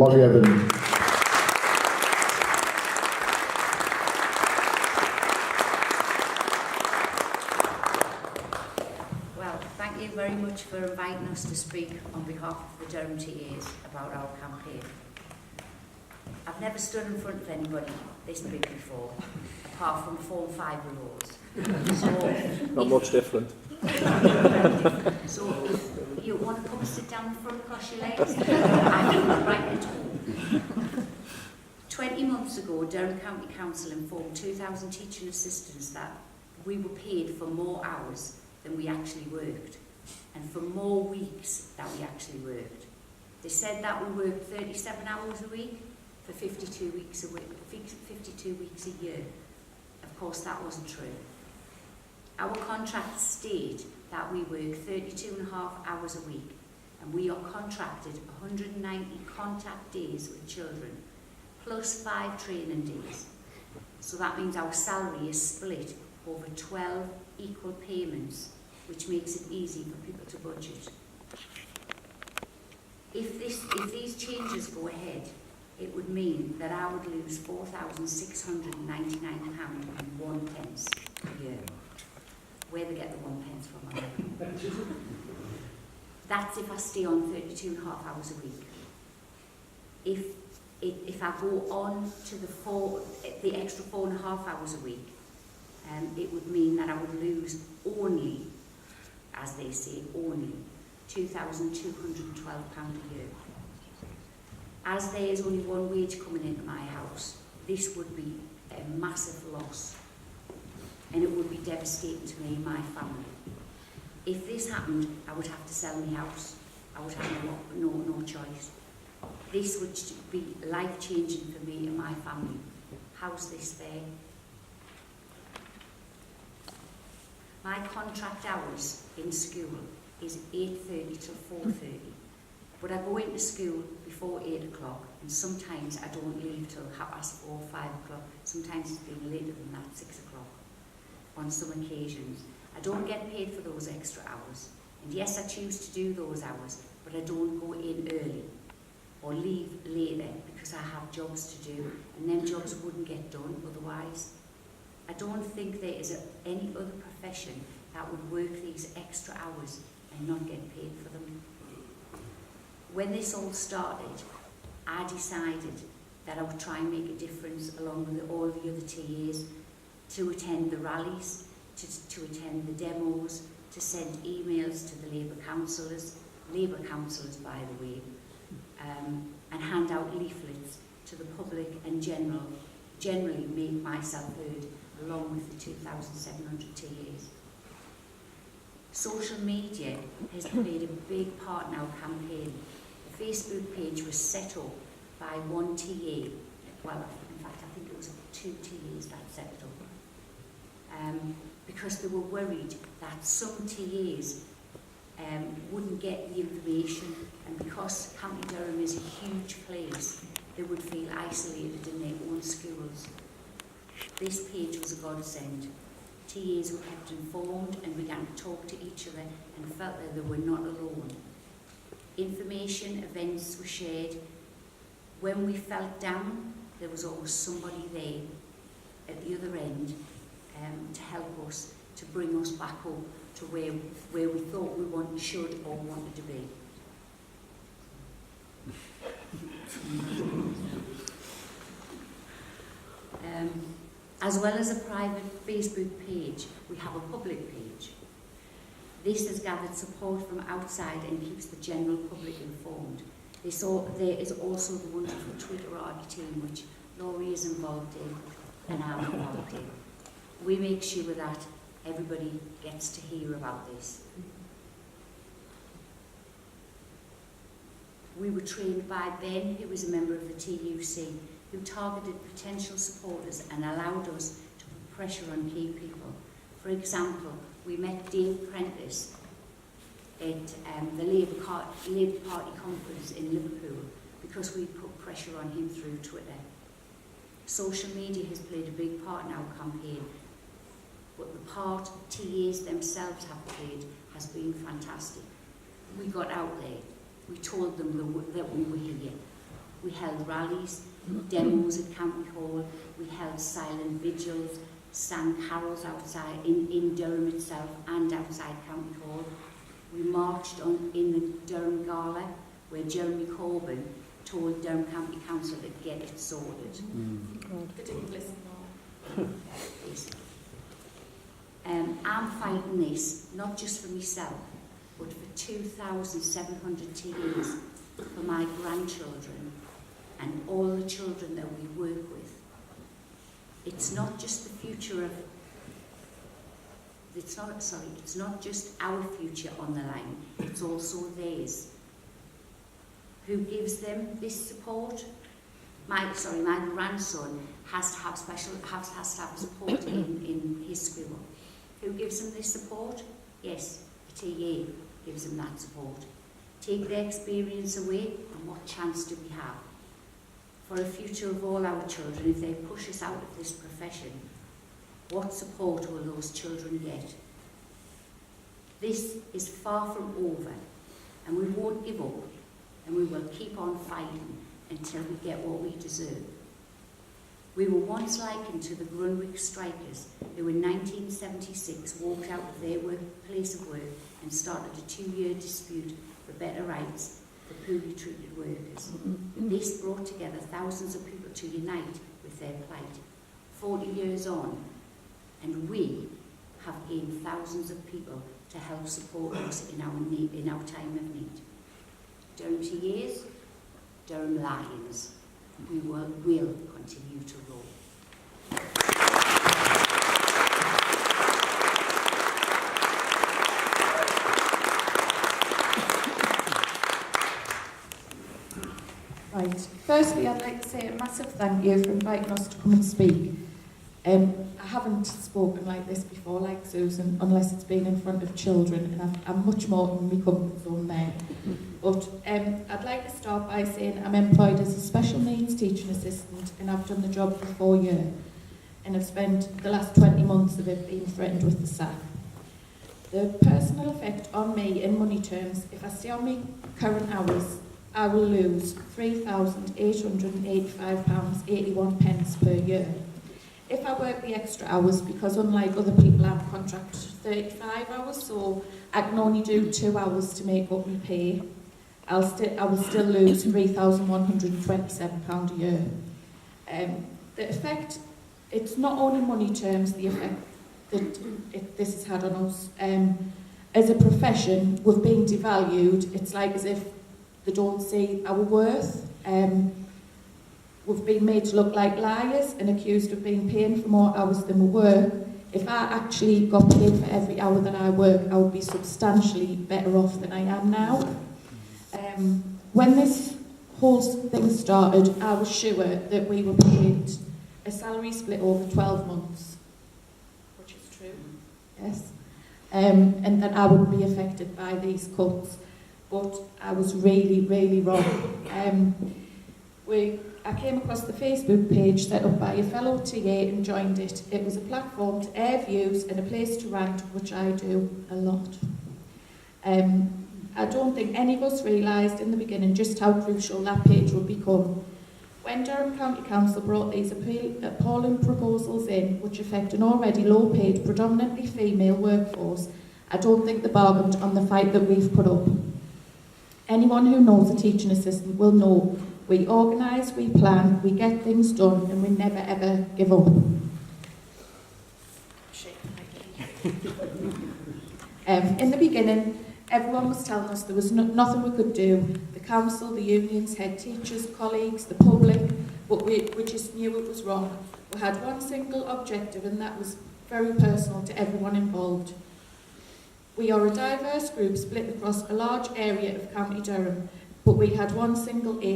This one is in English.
Molly Evans. Well, thank you very much for inviting us to speak on behalf of the Durham TAs about our campaign. I've never stood in front of anybody this big before, apart from 4 and 5-year-olds. So, Not much different. So if you want to come and sit down in front, cross your legs, I feel right at home. 20 months ago, Durham County Council informed 2,000 teaching assistants that we were paid for more hours than we actually worked, and for more weeks that we actually worked. They said that we worked 37 hours a week for 52 weeks a week, 52 weeks a year. Of course, that wasn't true. Our contracts state that we work 32.5 hours a week, and we are contracted 190 contact days with children, plus 5 training days. So that means our salary is split over 12 equal payments, which makes it easy for people to budget. If these changes go ahead, it would mean that I would lose £4,699 and 1 pence a year. Where they get the 1 pence from, I don't know. That's if I stay on 32.5 hours a week. If I go on to the extra 4.5 hours a week, it would mean that I would lose only, as they say, only £2,212 a year. As there is only one wage coming into my house, this would be a massive loss, and it would be devastating to me and my family. If this happened, I would have to sell my house. I would have no choice. This would be life-changing for me and my family. How's this fair? My contract hours in school is 8:30 till 4:30, but I go into school before 8 o'clock, and sometimes I don't leave till 4:30 or 5 o'clock. Sometimes it's been later than that, 6 o'clock on some occasions. I don't get paid for those extra hours, and yes, I choose to do those hours, but I don't go in early or leave later because I have jobs to do, and them jobs wouldn't get done otherwise. I don't think there is any other profession that would work these extra hours and not get paid for them. When this all started, I decided that I would try and make a difference along with all the other TAs, to attend the rallies, to attend the demos, to send emails to the Labour councillors by the way, and hand out leaflets to the public and generally make myself heard along with the 2,700 TAs. Social media has played a big part in our campaign. The Facebook page was set up by one TA, well, in fact, I think it was 2 TAs that set it up, because they were worried that some TAs wouldn't get the information, and because County Durham is a huge place, they would feel isolated in their own schools. This page was a godsend. TAs were kept informed and began to talk to each other and felt that they were not alone. Information, events were shared. When we felt down, there was always somebody there at the other end to help us, to bring us back up to where we thought we should or wanted to be. As well as a private Facebook page, we have a public page. This has gathered support from outside and keeps the general public informed. There is also the wonderful Twitter Army team, which Laurie is involved in and I'm involved in. We make sure that everybody gets to hear about this. We were trained by Ben, who was a member of the TUC, who targeted potential supporters and allowed us to put pressure on key people. For example, we met Dave Prentice at the Labour Party conference in Liverpool because we put pressure on him through Twitter. Social media has played a big part in our campaign, but the part TAs themselves have played has been fantastic. We got out there. We told them that we were here. We held rallies, demos at County Hall, we held silent vigils, sang carols outside in Durham itself and outside County Hall. We marched in the Durham Gala, where Jeremy Corbyn told Durham County Council to get it sorted. They didn't listen. I'm fighting this, not just for myself, but for 2,700 TAs, for my grandchildren and all the children that we work with. It's not just the future of, it's not just our future on the line, it's also theirs. Who gives them this support? My grandson has to have support in his school. Who gives them this support? Yes, the TA gives them that support. Take their experience away, and what chance do we have? For the future of all our children, if they push us out of this profession, what support will those children get? This is far from over, and we won't give up, and we will keep on fighting until we get what we deserve. We were once likened to the Grunwick strikers who in 1976 walked out of their place of work and started a 2-year dispute for better rights for poorly treated workers. This brought together thousands of people to unite with their plight. 40 years on, and we have gained thousands of people to help support us in our time of need. Durham TAs, Durham Lions, we will continue to roll. Right. Firstly, I'd like to say a massive thank you for inviting us to come and speak. I haven't spoken like this before, like Susan, unless it's been in front of children, and I'm much more in my comfort zone there. But I'd like to start by saying I'm employed as a special needs teaching assistant, and I've done the job for 4 years, and I've spent the last 20 months of it being threatened with the sack. The personal effect on me in money terms, if I stay on my current hours, I will lose £3,885.81 per year. If I work the extra hours, because unlike other people I'm contracted 35 hours, so I can only do 2 hours to make up my pay, I will still lose £3,127 a year. The effect, it's not only money terms, the effect that this has had on us. As a profession, we've been devalued. It's like as if they don't see our worth. We've been made to look like liars and accused of being paying for more hours than we work. If I actually got paid for every hour that I work, I would be substantially better off than I am now. When this whole thing started, I was sure that we were paid a salary split over 12 months, which is true, yes, and that I wouldn't be affected by these cuts, but I was really, really wrong. I came across the Facebook page set up by a fellow TA and joined it. It was a platform to air views and a place to rant, which I do a lot. I don't think any of us realised in the beginning just how crucial that page would become. When Durham County Council brought these appalling proposals in, which affect an already low-paid, predominantly female workforce, I don't think they bargained on the fight that we've put up. Anyone who knows a teaching assistant will know we organise, we plan, we get things done, and we never ever give up. In the beginning, everyone was telling us there was nothing we could do. The council, the unions, head teachers, colleagues, the public, but we just knew it was wrong. We had one single objective, and that was very personal to everyone involved. We are a diverse group split across a large area of County Durham, but we had one single aim.